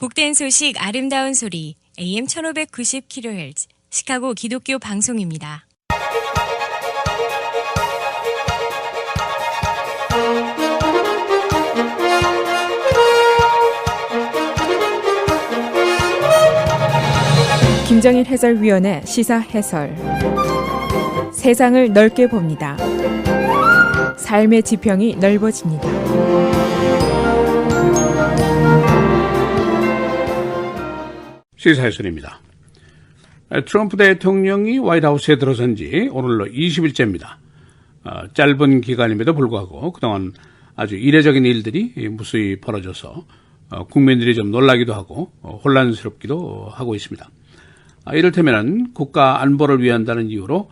복된 소식 아름다운 소리 AM 1590kHz 시카고 기독교 방송입니다. 김정일 해설위원의 시사 해설. 세상을 넓게 봅니다. 삶의 지평이 넓어집니다. 시사해설입니다. 트럼프 대통령이 화이트하우스에 들어선 지 오늘로 20일째입니다. 짧은 기간임에도 불구하고 그동안 아주 이례적인 일들이 무수히 벌어져서 국민들이 좀 놀라기도 하고 혼란스럽기도 하고 있습니다. 이를테면 국가 안보를 위한다는 이유로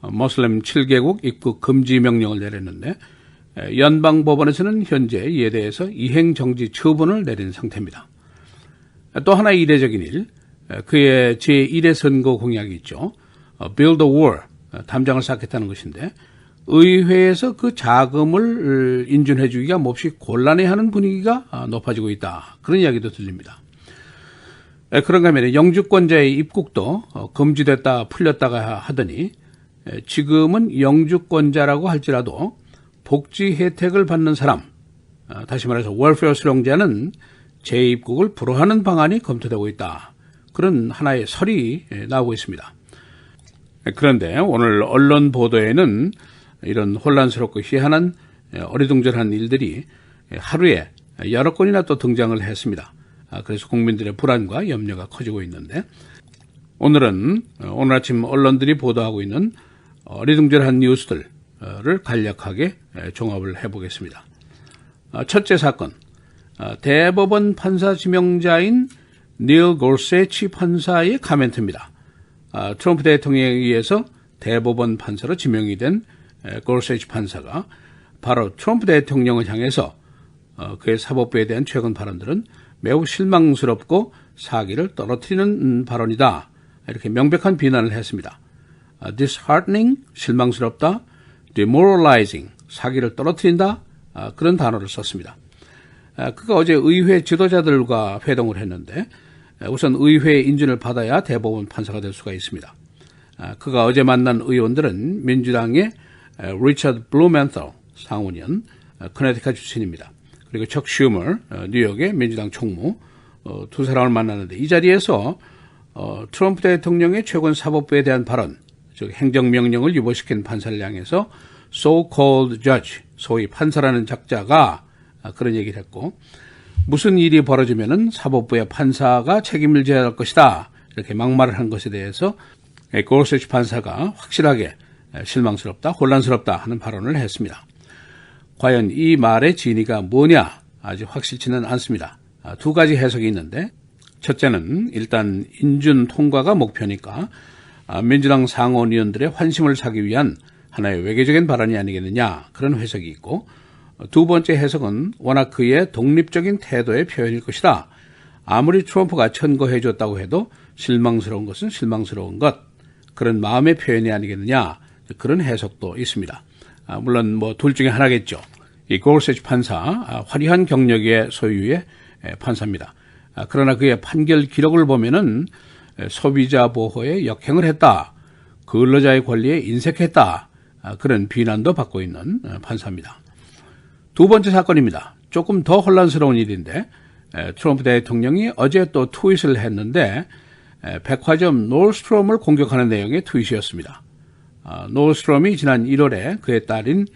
모슬렘 7개국 입국 금지 명령을 내렸는데 연방법원에서는 현재 이에 대해서 이행정지 처분을 내린 상태입니다. 또 하나의 이례적인 일, 그의 제1회 선거 공약이 있죠. Build a Wall, 담장을 쌓겠다는 것인데 의회에서 그 자금을 인준해 주기가 몹시 곤란해하는 분위기가 높아지고 있다. 그런 이야기도 들립니다. 그런가 하면 영주권자의 입국도 금지됐다 풀렸다가 하더니 지금은 영주권자라고 할지라도 복지 혜택을 받는 사람, 다시 말해서 월페어 수령자는 재입국을 불허하는 방안이 검토되고 있다. 그런 하나의 설이 나오고 있습니다. 그런데 오늘 언론 보도에는 이런 혼란스럽고 희한한 어리둥절한 일들이 하루에 여러 건이나 또 등장을 했습니다. 그래서 국민들의 불안과 염려가 커지고 있는데 오늘은 오늘 아침 언론들이 보도하고 있는 어리둥절한 뉴스들을 간략하게 종합을 해보겠습니다. 첫째 사건, 대법원 판사 지명자인 닐 고세치 판사의 카멘트입니다. 트럼프 대통령에 의해서 대법원 판사로 지명이 된 고세치 판사가 바로 트럼프 대통령을 향해서 그의 사법부에 대한 최근 발언들은 매우 실망스럽고 사기를 떨어뜨리는 발언이다. 이렇게 명백한 비난을 했습니다. disheartening, 실망스럽다. demoralizing, 사기를 떨어뜨린다. 그런 단어를 썼습니다. 그가 어제 의회 지도자들과 회동을 했는데 우선 의회 인준을 받아야 대법원 판사가 될 수가 있습니다. 그가 어제 만난 의원들은 민주당의 리처드 블루멘털 상원의원, 커네티컷 출신입니다. 그리고 척 슈머, 뉴욕의 민주당 총무, 두 사람을 만났는데 이 자리에서 트럼프 대통령의 최근 사법부에 대한 발언, 즉 행정명령을 유보시킨 판사를 향해서 so-called judge, 소위 판사라는 작자가 그런 얘기를 했고 무슨 일이 벌어지면은 사법부의 판사가 책임을 져야 할 것이다. 이렇게 막말을 한 것에 대해서 고세치 판사가 확실하게 실망스럽다, 혼란스럽다 하는 발언을 했습니다. 과연 이 말의 진위가 뭐냐? 아직 확실치는 않습니다. 두 가지 해석이 있는데 첫째는 일단 인준 통과가 목표니까 민주당 상원의원들의 환심을 사기 위한 하나의 외교적인 발언이 아니겠느냐 그런 해석이 있고 두 번째 해석은 워낙 그의 독립적인 태도의 표현일 것이다. 아무리 트럼프가 천거해 줬다고 해도 실망스러운 것은 실망스러운 것 그런 마음의 표현이 아니겠느냐 그런 해석도 있습니다. 물론 뭐 둘 중에 하나겠죠. 이 고세치 판사 화려한 경력의 소유의 판사입니다. 그러나 그의 판결 기록을 보면은 소비자 보호에 역행을 했다. 근로자의 권리에 인색했다. 그런 비난도 받고 있는 판사입니다. 두 번째 사건입니다. 조금 더 혼란스러운 일인데 트럼프 대통령이 어제 또 트윗을 했는데 백화점 노스트롬을 공격하는 내용의 트윗이었습니다. 노스트롬이 지난 1월에 그의 딸인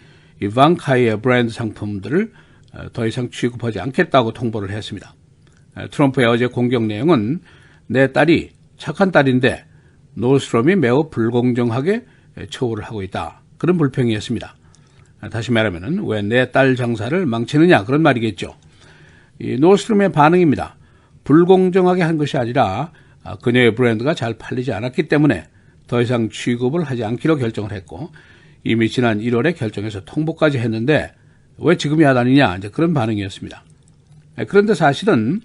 이방카의 브랜드 상품들을 더 이상 취급하지 않겠다고 통보를 했습니다. 트럼프의 어제 공격 내용은 내 딸이 착한 딸인데 노스트롬이 매우 불공정하게 처우를 하고 있다. 그런 불평이었습니다. 다시 말하면 왜 내 딸 장사를 망치느냐 그런 말이겠죠. 이 노스트롬의 반응입니다. 불공정하게 한 것이 아니라 그녀의 브랜드가 잘 팔리지 않았기 때문에 더 이상 취급을 하지 않기로 결정을 했고 이미 지난 1월에 결정해서 통보까지 했는데 왜 지금이 하다니냐 이제 그런 반응이었습니다. 그런데 사실은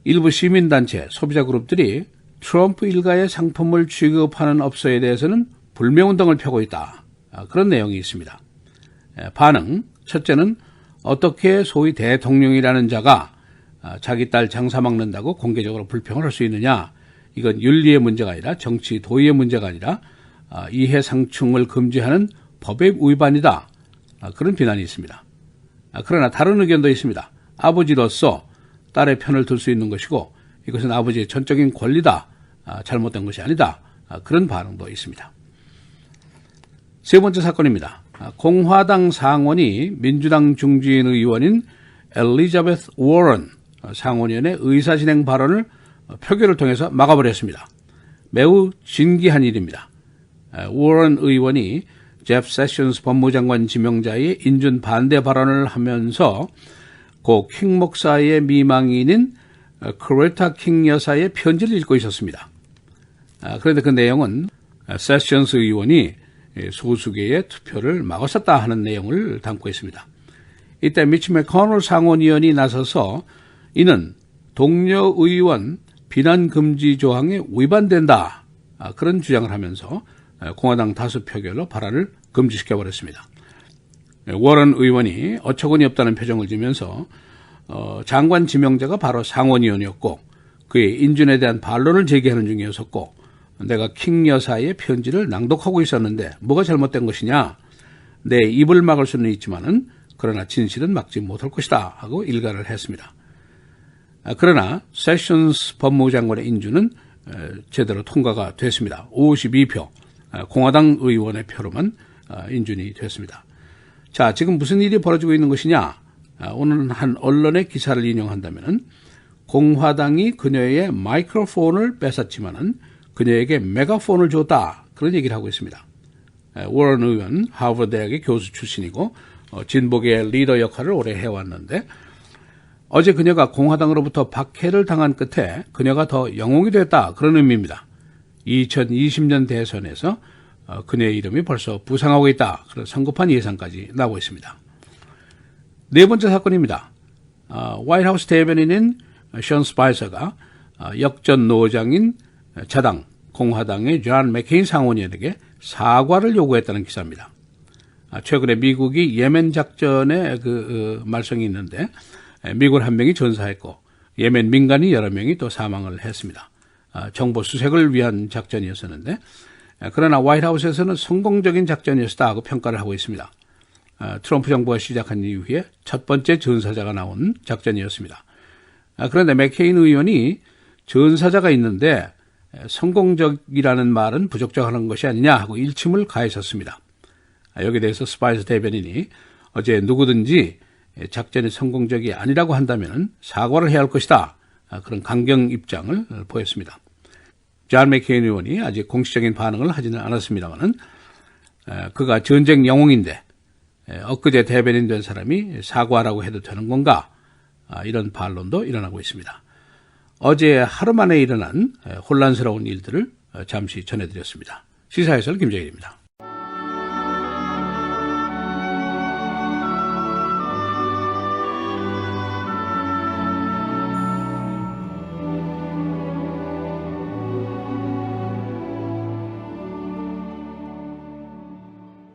일부 시민단체, 소비자 그룹들이 트럼프 일가의 상품을 취급하는 업소에 대해서는 불매운동을 펴고 있다. 그런 내용이 있습니다. 반응, 첫째는 어떻게 소위 대통령이라는 자가 자기 딸 장사 막는다고 공개적으로 불평을 할 수 있느냐? 이건 윤리의 문제가 아니라 정치 도의의 문제가 아니라 이해상충을 금지하는 법의 위반이다. 그런 비난이 있습니다. 그러나 다른 의견도 있습니다. 아버지로서 딸의 편을 들 수 있는 것이고 이것은 아버지의 전적인 권리다. 잘못된 것이 아니다. 그런 반응도 있습니다. 세 번째 사건입니다. 공화당 상원이 민주당 중진 의원인 엘리자베스 워런 상원의원의 의사진행 발언을 표결을 통해서 막아버렸습니다. 매우 진기한 일입니다. 워런 의원이 제프 세션스 법무장관 지명자의 인준 반대 발언을 하면서 고 킹 목사의 미망인인 코레타 킹 여사의 편지를 읽고 있었습니다. 그런데 그 내용은 세션스 의원이 소수계의 투표를 막았었다 하는 내용을 담고 있습니다. 이때 미치 맥코넬 상원의원이 나서서 이는 동료 의원 비난 금지 조항에 위반된다. 그런 주장을 하면서 공화당 다수 표결로 발언을 금지시켜버렸습니다. 워런 의원이 어처구니 없다는 표정을 지면서 장관 지명자가 바로 상원의원이었고 그의 인준에 대한 반론을 제기하는 중이었었고 내가 킹 여사의 편지를 낭독하고 있었는데 뭐가 잘못된 것이냐. 내 입을 막을 수는 있지만은 그러나 진실은 막지 못할 것이다 하고 일갈을 했습니다. 그러나 세션스 법무장관의 인준은 제대로 통과가 됐습니다. 52표 공화당 의원의 표로만 인준이 됐습니다. 자, 지금 무슨 일이 벌어지고 있는 것이냐. 오늘 한 언론의 기사를 인용한다면 공화당이 그녀의 마이크로폰을 뺏었지만은 그녀에게 메가폰을 줬다. 그런 얘기를 하고 있습니다. 워런 의원 하버드 대학의 교수 출신이고 진보계의 리더 역할을 오래 해왔는데 어제 그녀가 공화당으로부터 박해를 당한 끝에 그녀가 더 영웅이 됐다. 그런 의미입니다. 2020년 대선에서 그녀의 이름이 벌써 부상하고 있다. 그런 성급한 예상까지 나오고 있습니다. 네 번째 사건입니다. 화이트하우스 대변인인 션 스파이서가 역전 노장인 자당 공화당의 존 맥케인 상원의원에게 사과를 요구했다는 기사입니다. 최근에 미국이 예멘 작전에 말썽이 있는데 미군 한 명이 전사했고 예멘 민간인 여러 명이 또 사망을 했습니다. 정보 수색을 위한 작전이었었는데 그러나 화이트하우스에서는 성공적인 작전이었다 하고 평가를 하고 있습니다. 트럼프 정부가 시작한 이후에 첫 번째 전사자가 나온 작전이었습니다. 그런데 맥케인 의원이 전사자가 있는데 성공적이라는 말은 부적절한 것이 아니냐 하고 일침을 가했었습니다. 여기에 대해서 스파이스 대변인이 어제 누구든지 작전이 성공적이 아니라고 한다면 사과를 해야 할 것이다. 그런 강경 입장을 보였습니다. 존 맥케인 의원이 아직 공식적인 반응을 하지는 않았습니다만 그가 전쟁 영웅인데 엊그제 대변인 된 사람이 사과라고 해도 되는 건가? 이런 반론도 일어나고 있습니다. 어제 하루 만에 일어난 혼란스러운 일들을 잠시 전해드렸습니다. 시사해설 김정일입니다.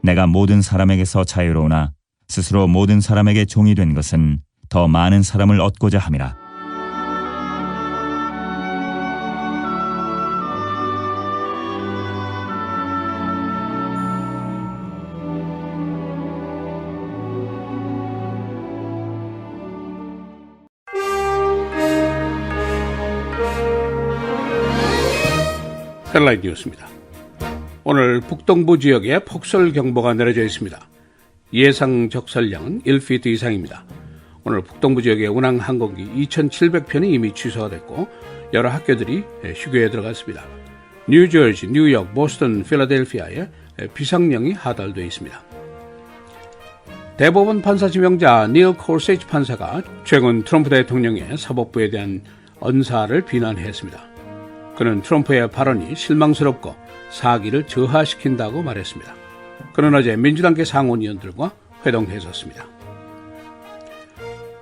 내가 모든 사람에게서 자유로우나 스스로 모든 사람에게 종이 된 것은 더 많은 사람을 얻고자 함이라. 헬라인 뉴스입니다. 오늘 북동부 지역에 폭설 경보가 내려져 있습니다. 예상 적설량은 1피트 이상입니다. 오늘 북동부 지역의 운항 항공기 2,700편이 이미 취소가 됐고 여러 학교들이 휴교에 들어갔습니다. 뉴저지, 뉴욕, 보스턴, 필라델피아에 비상령이 하달되어 있습니다. 대법원 판사 지명자 닐 콜세이지 판사가 최근 트럼프 대통령의 사법부에 대한 언사를 비난했습니다. 그는 트럼프의 발언이 실망스럽고 사기를 저하시킨다고 말했습니다. 그는 어제 민주당계 상원의원들과 회동했었습니다.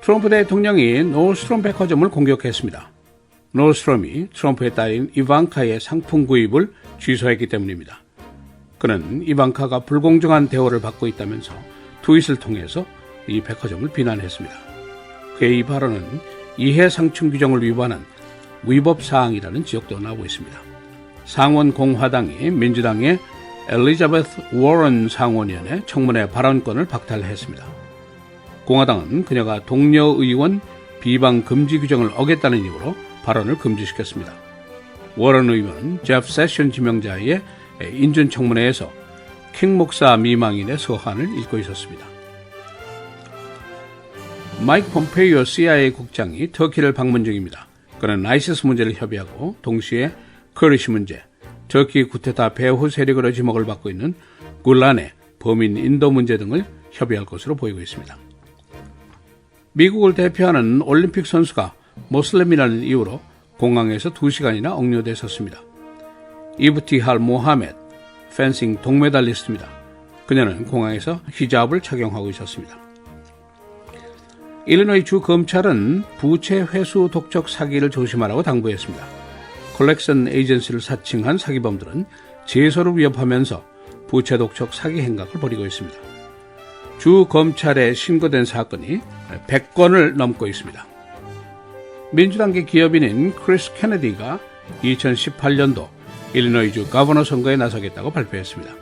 트럼프 대통령이 노스트롬 백화점을 공격했습니다. 노스트롬이 트럼프의 딸인 이방카의 상품 구입을 취소했기 때문입니다. 그는 이방카가 불공정한 대우를 받고 있다면서 트윗을 통해서 이 백화점을 비난했습니다. 그의 이 발언은 이해상충 규정을 위반한 위법사항이라는 지적도 나오고 있습니다. 상원 공화당이 민주당의 엘리자베스 워런 상원의원의 청문회 발언권을 박탈했습니다. 공화당은 그녀가 동료 의원 비방 금지 규정을 어겼다는 이유로 발언을 금지시켰습니다. 워런 의원은 제프 세션 지명자의 인준청문회에서 킹 목사 미망인의 서한을 읽고 있었습니다. 마이크 폼페이오 CIA 국장이 터키를 방문 중입니다. 그는 아이시스 문제를 협의하고 동시에 커리시 문제, 터키 쿠데타 배후 세력으로 지목을 받고 있는 굴란의 범인 인도 문제 등을 협의할 것으로 보이고 있습니다. 미국을 대표하는 올림픽 선수가 모슬렘이라는 이유로 공항에서 2시간이나 억류돼 있었습니다. 이브티할 모하메드, 펜싱 동메달리스트입니다. 그녀는 공항에서 히잡을 착용하고 있었습니다. 일리노이 주 검찰은 부채 회수 독촉 사기를 조심하라고 당부했습니다. 컬렉션 에이전시를 사칭한 사기범들은 제소를 위협하면서 부채 독촉 사기 행각을 벌이고 있습니다. 주 검찰에 신고된 사건이 100건을 넘고 있습니다. 민주당계 기업인인 크리스 케네디가 2018년도 일리노이주 거버너 선거에 나서겠다고 발표했습니다.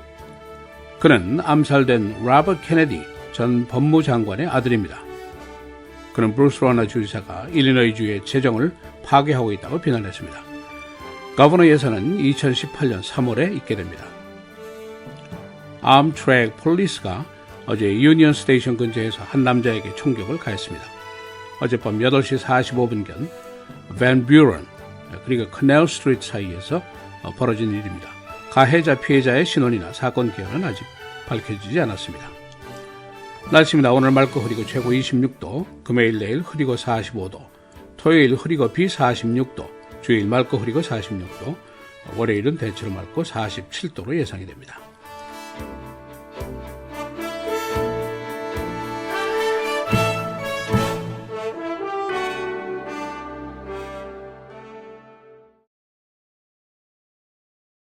그는 암살된 로버트 케네디 전 법무장관의 아들입니다. 그는 브루스 로너 주지사가 일리노이주의 재정을 파괴하고 있다고 비난했습니다. 거버너 예산은 2018년 3월에 있게 됩니다. 암트랙 폴리스가 어제 유니언 스테이션 근처에서 한 남자에게 총격을 가했습니다. 어젯밤 8시 45분경 밴 뷰런 그리고 커넬 스트리트 사이에서 벌어진 일입니다. 가해자 피해자의 신원이나 사건 기한은 아직 밝혀지지 않았습니다. 날씨입니다. 오늘 맑고 흐리고 최고 26도, 금요일 내일 흐리고 45도, 토요일 흐리고 비 46도, 주일 맑고 흐리고 46도, 월요일은 대체로 맑고 47도로 예상이 됩니다.